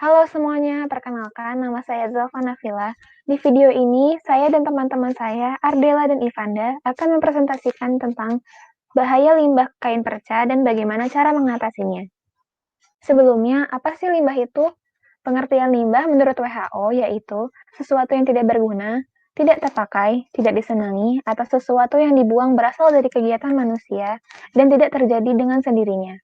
Halo semuanya, perkenalkan nama saya Zalfa Nafila. Di video ini, saya dan teman-teman saya, Ardela dan Ivanda, akan mempresentasikan tentang bahaya limbah kain perca dan bagaimana cara mengatasinya. Sebelumnya, apa sih limbah itu? Pengertian limbah menurut WHO yaitu sesuatu yang tidak berguna, tidak terpakai, tidak disenangi, atau sesuatu yang dibuang berasal dari kegiatan manusia dan tidak terjadi dengan sendirinya.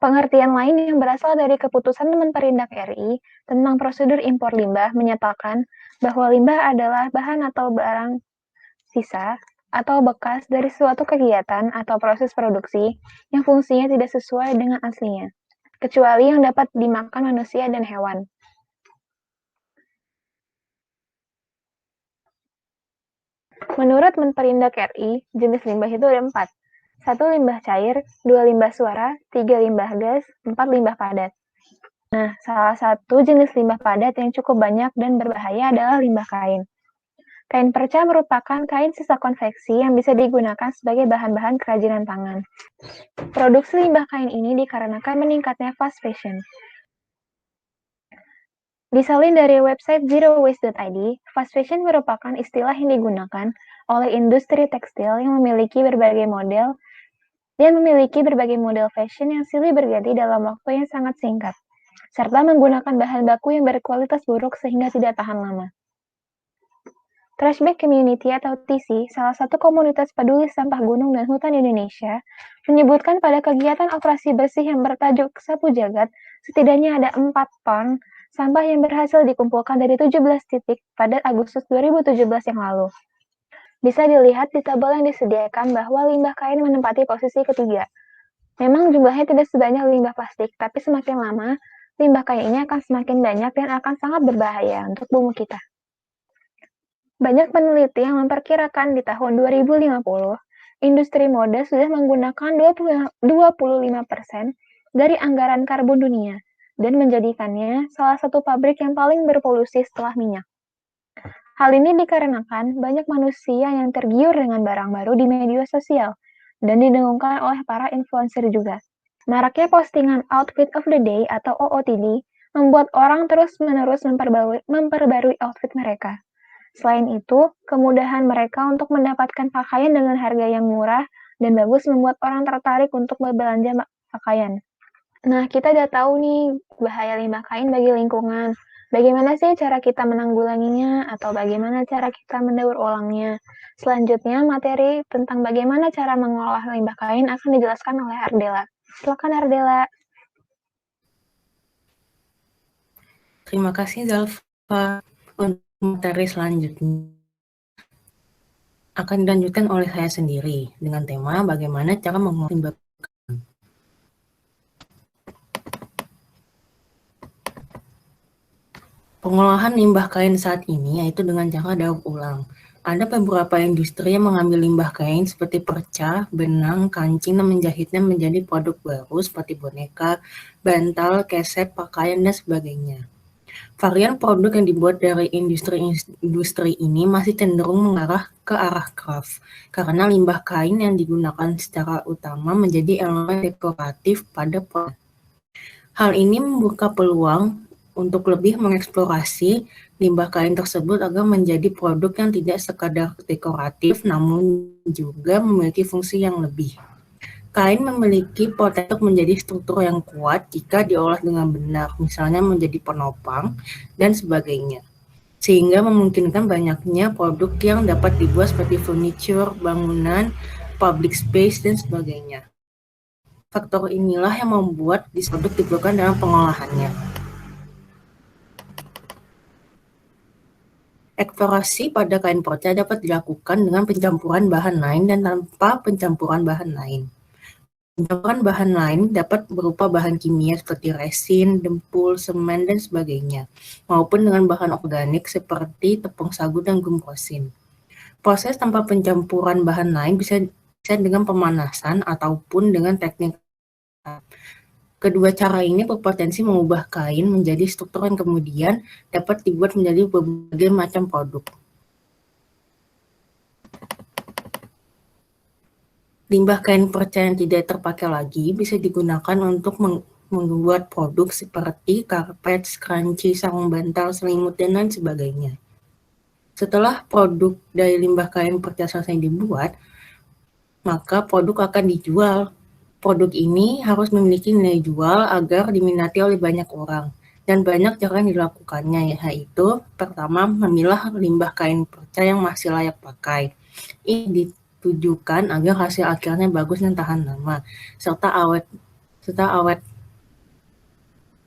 Pengertian lain yang berasal dari keputusan Dewan Perindak RI tentang prosedur impor limbah menyatakan bahwa limbah adalah bahan atau barang sisa atau bekas dari suatu kegiatan atau proses produksi yang fungsinya tidak sesuai dengan aslinya, kecuali yang dapat dimakan manusia dan hewan. Menurut Menperindak RI, jenis limbah itu ada 4. 1 limbah cair, 2 limbah suara, 3 limbah gas, 4 limbah padat. Nah, salah satu jenis limbah padat yang cukup banyak dan berbahaya adalah limbah kain. Kain perca merupakan kain sisa konveksi yang bisa digunakan sebagai bahan-bahan kerajinan tangan. Produksi limbah kain ini dikarenakan meningkatnya fast fashion. Disalin dari website zerowaste.id, fast fashion merupakan istilah yang digunakan oleh industri tekstil yang memiliki berbagai model fashion yang silih berganti dalam waktu yang sangat singkat, serta menggunakan bahan baku yang berkualitas buruk sehingga tidak tahan lama. Trashback Community atau TC, salah satu komunitas peduli sampah gunung dan hutan Indonesia, menyebutkan pada kegiatan operasi bersih yang bertajuk Sapu Jagat, setidaknya ada 4 ton sampah yang berhasil dikumpulkan dari 17 titik pada Agustus 2017 yang lalu. Bisa dilihat di tabel yang disediakan bahwa limbah kain menempati posisi ketiga. Memang jumlahnya tidak sebanyak limbah plastik, tapi semakin lama, limbah kain ini akan semakin banyak dan akan sangat berbahaya untuk bumi kita. Banyak peneliti yang memperkirakan di tahun 2050, industri mode sudah menggunakan 25% dari anggaran karbon dunia dan menjadikannya salah satu pabrik yang paling berpolusi setelah minyak. Hal ini dikarenakan banyak manusia yang tergiur dengan barang baru di media sosial dan didengungkan oleh para influencer juga. Maraknya postingan Outfit of the Day atau OOTD membuat orang terus-menerus memperbarui outfit mereka. Selain itu, kemudahan mereka untuk mendapatkan pakaian dengan harga yang murah dan bagus membuat orang tertarik untuk berbelanja pakaian. Nah, kita udah tahu nih bahaya limbah kain bagi lingkungan. Bagaimana sih cara kita menanggulanginya atau bagaimana cara kita mendaur ulangnya? Selanjutnya, materi tentang bagaimana cara mengolah limbah kain akan dijelaskan oleh Ardela. Silakan Ardela. Terima kasih Zalfa. Untuk materi selanjutnya akan dilanjutkan oleh saya sendiri dengan tema bagaimana cara mengolah limbah. Pengolahan limbah kain saat ini yaitu dengan cara daur ulang. Ada beberapa industri yang mengambil limbah kain seperti perca, benang, kancing dan menjahitnya menjadi produk baru seperti boneka, bantal, keset, pakaian, dan sebagainya. Varian produk yang dibuat dari industri ini masih cenderung mengarah ke arah craft, karena limbah kain yang digunakan secara utama menjadi elemen dekoratif pada produk. Hal ini membuka peluang untuk lebih mengeksplorasi limbah kain tersebut agar menjadi produk yang tidak sekadar dekoratif namun juga memiliki fungsi yang lebih. Kain memiliki potensi untuk menjadi struktur yang kuat jika diolah dengan benar, misalnya menjadi penopang dan sebagainya. Sehingga memungkinkan banyaknya produk yang dapat dibuat seperti furniture, bangunan, public space, dan sebagainya. Faktor inilah yang membuat produk diperlukan dalam pengolahannya. Eksplorasi pada kain perca dapat dilakukan dengan pencampuran bahan lain dan tanpa pencampuran bahan lain. Pencampuran bahan lain dapat berupa bahan kimia seperti resin, dempul, semen, dan sebagainya, maupun dengan bahan organik seperti tepung sagu dan glukosin. Proses tanpa pencampuran bahan lain bisa dengan pemanasan ataupun dengan teknik. Kedua cara ini berpotensi mengubah kain menjadi struktur yang kemudian dapat dibuat menjadi berbagai macam produk. Limbah kain perca yang tidak terpakai lagi bisa digunakan untuk membuat produk seperti karpet, scrunchie, sarung bantal, selimut, dan lain sebagainya. Setelah produk dari limbah kain perca selesai dibuat, maka produk akan dijual. Produk ini harus memiliki nilai jual agar diminati oleh banyak orang. Dan banyak cara yang dilakukannya, yaitu pertama memilah limbah kain perca yang masih layak pakai. Ini ditujukan agar hasil akhirnya bagus dan tahan lama, serta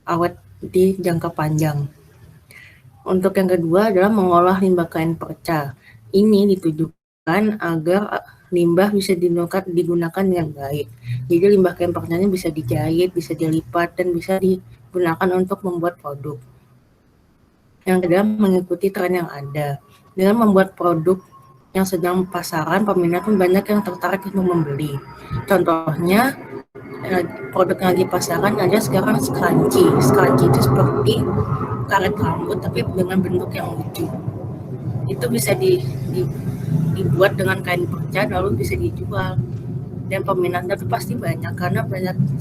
awet di jangka panjang. Untuk yang kedua adalah mengolah limbah kain perca. Ini ditujukan agar limbah bisa digunakan dengan baik. Jadi limbah kain percanya bisa dijahit, bisa dilipat, dan bisa digunakan untuk membuat produk. Yang kedua, mengikuti tren yang ada. Dengan membuat produk yang sedang pasaran, peminat pun banyak yang tertarik untuk membeli. Contohnya, produk yang lagi pasaran ada sekarang scrunchie. Scrunchie itu seperti karet rambut tapi dengan bentuk yang lucu. Itu bisa dibuat dengan kain perca lalu bisa dijual. Dan peminatnya tuh pasti banyak karena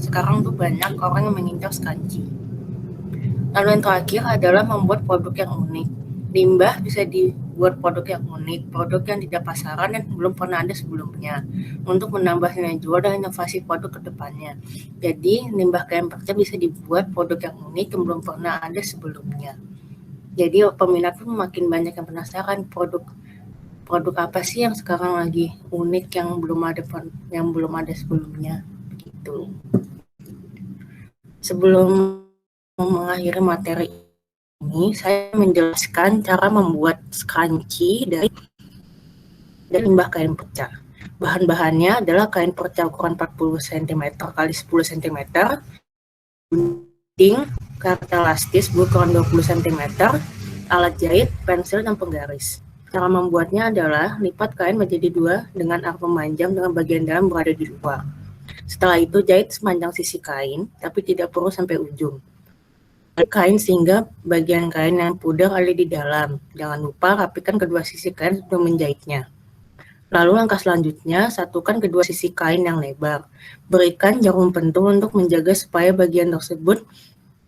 sekarang tuh banyak orang yang mengincar scrunchie. Lalu yang terakhir adalah membuat produk yang unik. Limbah bisa dibuat produk yang unik, produk yang tidak pasaran dan belum pernah ada sebelumnya, untuk menambah nilai jual dan inovasi produk ke depannya. Jadi, limbah kain perca bisa dibuat produk yang unik yang belum pernah ada sebelumnya. Jadi, peminat pun makin banyak yang penasaran produk apa sih yang sekarang lagi unik yang belum ada sebelumnya, gitu. Sebelum mengakhiri materi ini, saya menjelaskan cara membuat scrunchie dari limbah kain perca. Bahan-bahannya adalah kain perca ukuran 40 cm x 10 cm, gunting, karet elastis berukuran 20 cm, alat jahit, pensil, dan penggaris. Cara membuatnya adalah lipat kain menjadi dua dengan arah memanjang dengan bagian dalam berada di luar. Setelah itu jahit sepanjang sisi kain, tapi tidak perlu sampai ujung kain sehingga bagian kain yang pudar ada di dalam. Jangan lupa rapikan kedua sisi kain sebelum menjahitnya. Lalu langkah selanjutnya, satukan kedua sisi kain yang lebar. Berikan jarum pentul untuk menjaga supaya bagian tersebut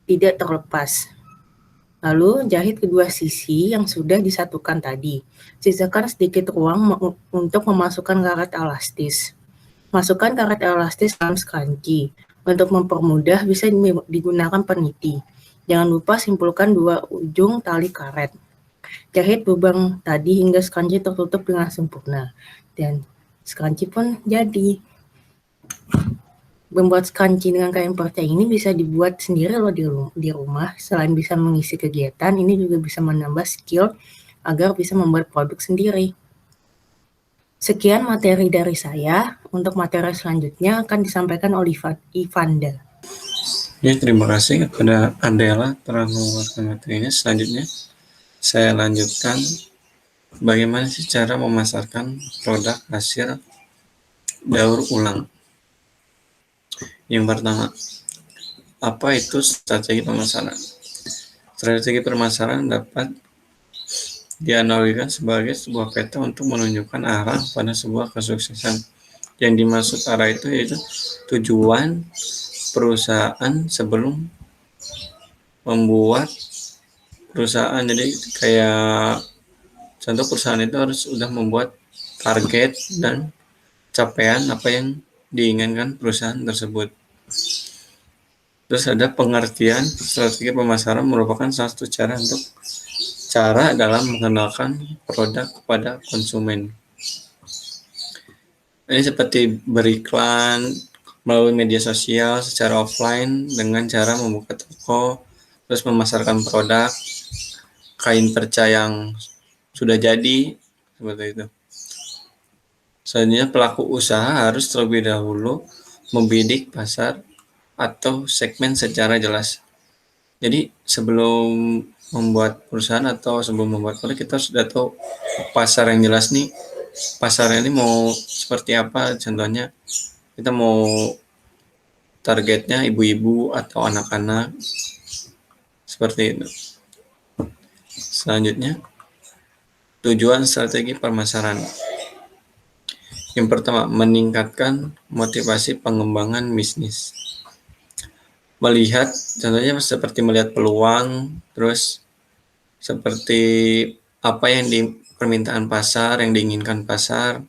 tidak terlepas. Lalu jahit kedua sisi yang sudah disatukan tadi. Sisakan sedikit ruang untuk memasukkan karet elastis. Masukkan karet elastis dalam scrunchie. Untuk mempermudah bisa digunakan peniti. Jangan lupa simpulkan dua ujung tali karet. Jahit lubang tadi hingga scrunchie tertutup dengan sempurna. Dan scrunchie pun jadi. Membuat scrunchie dengan kain perca ini bisa dibuat sendiri loh di rumah. Selain bisa mengisi kegiatan, ini juga bisa menambah skill agar bisa membuat produk sendiri. Sekian materi dari saya. Untuk materi selanjutnya akan disampaikan oleh Ivanda. Ya, terima kasih kepada Adela telah mengeluarkan materinya. Selanjutnya, saya lanjutkan bagaimana sih cara memasarkan produk hasil daur ulang. Yang pertama, apa itu strategi pemasaran? Strategi pemasaran dapat dianalogikan sebagai sebuah peta untuk menunjukkan arah pada sebuah kesuksesan. Yang dimaksud arah itu yaitu tujuan perusahaan sebelum membuat perusahaan. Jadi kayak contoh perusahaan itu harus sudah membuat target dan capaian apa yang diinginkan perusahaan tersebut. Terus ada pengertian strategi pemasaran merupakan salah satu cara dalam mengenalkan produk kepada konsumen. Ini seperti beriklan melalui media sosial secara offline dengan cara membuka toko, terus memasarkan produk kain perca yang sudah jadi, seperti itu. Selanjutnya pelaku usaha harus terlebih dahulu membidik pasar atau segmen secara jelas. Jadi sebelum membuat perusahaan atau sebelum membuat produk, kita sudah tahu pasar yang jelas nih, pasarnya ini mau seperti apa. Contohnya kita mau targetnya ibu-ibu atau anak-anak, seperti itu. Selanjutnya, tujuan strategi pemasaran. Yang pertama, meningkatkan motivasi pengembangan bisnis. melihat, contohnya seperti melihat peluang, terus seperti apa yang di permintaan pasar, yang diinginkan pasar,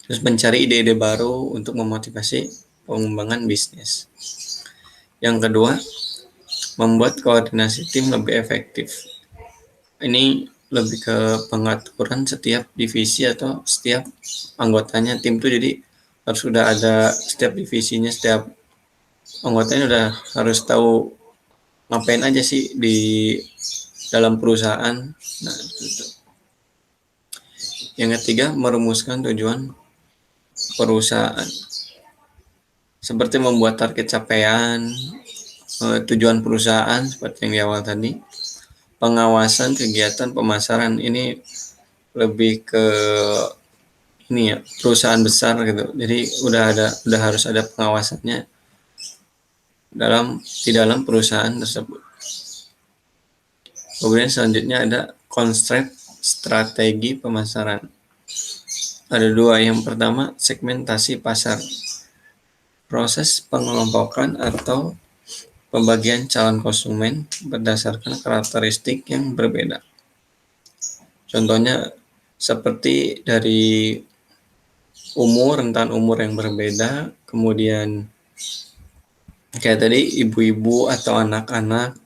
terus mencari ide-ide baru untuk memotivasi pengembangan bisnis. Yang kedua, membuat koordinasi tim lebih efektif. Ini lebih ke pengaturan setiap divisi atau setiap anggotanya tim tuh, jadi harus sudah ada setiap divisinya, setiap anggotanya udah harus tahu ngapain aja sih di dalam perusahaan. Nah, itu. Yang ketiga, merumuskan tujuan perusahaan. Seperti membuat target capaian, tujuan perusahaan seperti yang di awal tadi. Pengawasan kegiatan pemasaran ini lebih ke ini ya, perusahaan besar gitu. Jadi udah harus ada pengawasannya di dalam perusahaan tersebut. Kemudian selanjutnya ada konsep strategi pemasaran. Ada dua. Yang pertama, segmentasi pasar. Proses pengelompokan atau pembagian calon konsumen berdasarkan karakteristik yang berbeda. Contohnya seperti dari rentan umur yang berbeda, kemudian kayak tadi ibu-ibu atau anak-anak,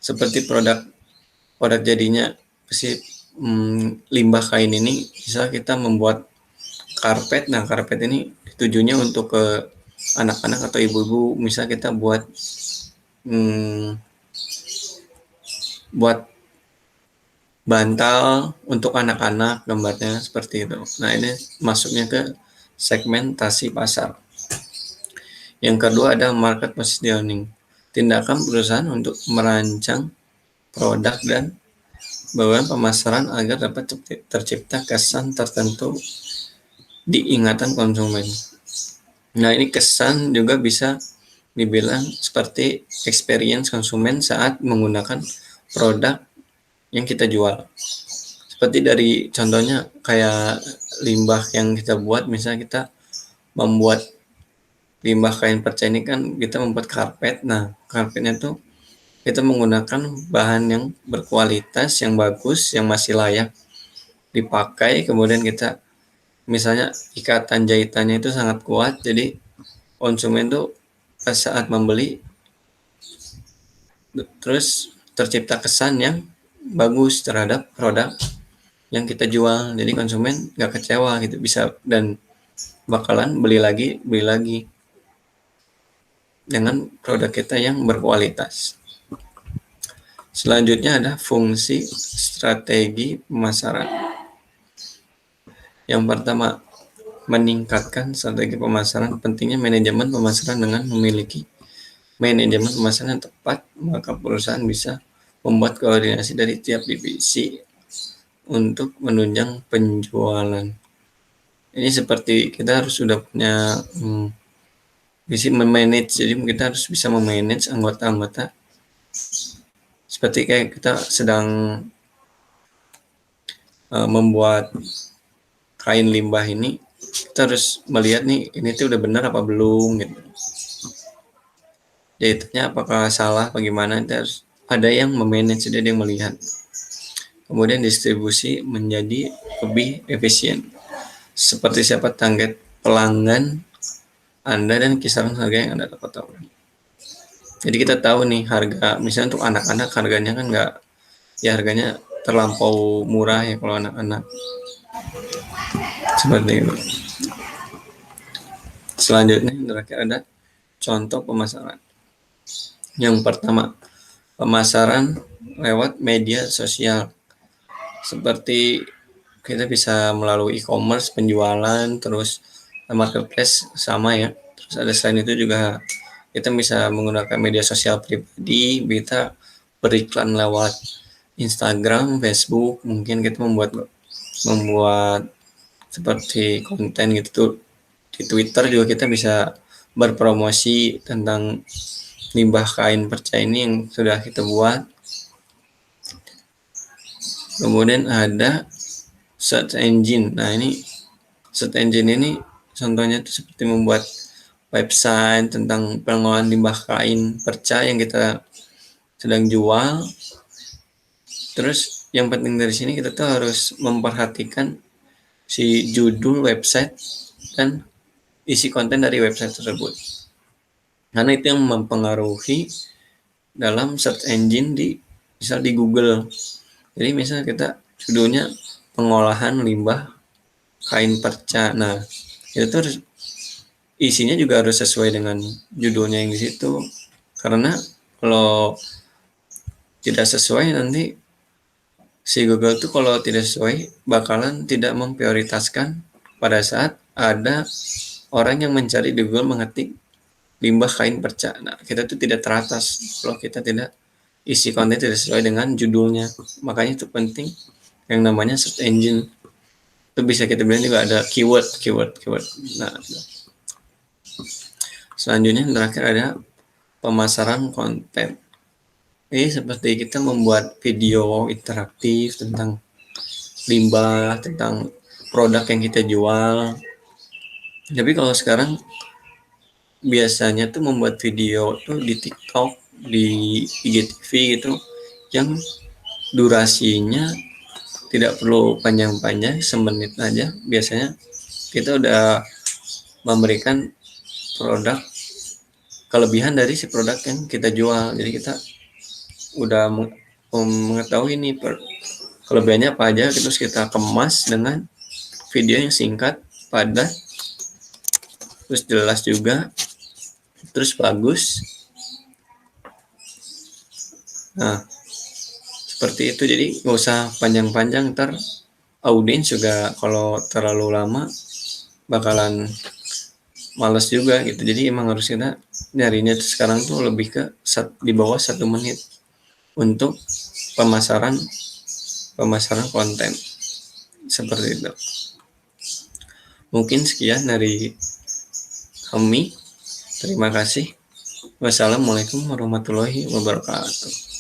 seperti produk jadinya limbah kain ini bisa kita membuat karpet. Nah, karpet ini tujuannya untuk ke anak-anak atau ibu-ibu, misal kita buat bantal untuk anak-anak, gambarnya seperti itu. Nah, ini masuknya ke segmentasi pasar. Yang kedua ada market positioning. Tindakan perusahaan untuk merancang produk dan bauran pemasaran agar dapat tercipta kesan tertentu di ingatan konsumen. Nah, ini kesan juga bisa dibilang seperti experience konsumen saat menggunakan produk yang kita jual. Seperti dari contohnya kayak limbah yang kita buat, misalnya kita membuat limbah kain perca ini kan kita membuat karpet. Nah, karpetnya tuh kita menggunakan bahan yang berkualitas, yang bagus, yang masih layak dipakai. Kemudian kita misalnya ikatan jahitannya itu sangat kuat, jadi konsumen tuh pas saat membeli terus tercipta kesan yang bagus terhadap produk yang kita jual. Jadi konsumen nggak kecewa gitu, bisa dan bakalan beli lagi dengan produk kita yang berkualitas. Selanjutnya ada fungsi strategi pemasaran. Yang pertama, meningkatkan strategi pemasaran. Pentingnya manajemen pemasaran. Dengan memiliki manajemen pemasaran yang tepat, maka perusahaan bisa membuat koordinasi dari tiap divisi untuk menunjang penjualan. Ini seperti kita harus sudah punya visi memanage, jadi kita harus bisa memanage anggota-anggota. Seperti kayak kita sedang membuat kain limbah ini, kita harus melihat nih, ini tuh udah benar apa belum gitu. Jahitannya apakah salah, bagaimana, kita harus ada yang memanage, ada yang melihat. Kemudian distribusi menjadi lebih efisien. Seperti siapa target pelanggan Anda dan kisaran harga yang Anda dapat tahu. Jadi kita tahu nih harga, misalnya untuk anak-anak harganya kan harganya terlampau murah ya kalau anak-anak. Seperti itu. Selanjutnya terakhir ada contoh pemasaran. Yang pertama, pemasaran lewat media sosial. Seperti kita bisa melalui e-commerce, penjualan, terus marketplace sama ya. Terus ada selain itu juga kita bisa menggunakan media sosial pribadi, kita beriklan lewat Instagram, Facebook, mungkin kita membuat seperti konten gitu. Di Twitter juga kita bisa berpromosi tentang limbah kain perca ini yang sudah kita buat. Kemudian ada search engine. Nah, ini search engine ini contohnya itu seperti membuat website tentang pengolahan limbah kain perca yang kita sedang jual. Terus yang penting dari sini kita tuh harus memperhatikan si judul website dan isi konten dari website tersebut. Karena itu yang mempengaruhi dalam search engine misal di Google. Jadi misalnya kita judulnya pengolahan limbah kain perca. Nah, itu tuh isinya juga harus sesuai dengan judulnya yang di situ. Karena kalau tidak sesuai nanti si Google tuh kalau tidak sesuai bakalan tidak memprioritaskan pada saat ada orang yang mencari di Google mengetik limbah kain perca. Nah, kita tuh tidak teratas kalau kita tidak isi konten tidak sesuai dengan judulnya. Makanya itu penting yang namanya search engine. Itu bisa kita bilang juga ada keyword. Nah, selanjutnya yang terakhir ada pemasaran konten. Ini seperti kita membuat video interaktif tentang limbah, tentang produk yang kita jual. Tapi kalau sekarang biasanya tuh membuat video tuh di TikTok, di IGTV gitu, yang durasinya tidak perlu panjang-panjang, semenit aja. Biasanya kita udah memberikan produk kelebihan dari si produk yang kita jual. Jadi kita udah mengetahui nih kelebihannya apa aja, terus kita kemas dengan video yang singkat, padat, terus jelas juga, terus bagus. Nah, seperti itu. Jadi nggak usah panjang-panjang, ntar audiens juga kalau terlalu lama bakalan males juga gitu. Jadi emang harus kita nyarinya sekarang tuh lebih ke di bawah 1 menit untuk pemasaran konten seperti itu. Mungkin sekian dari kami. Terima kasih. Wassalamualaikum warahmatullahi wabarakatuh.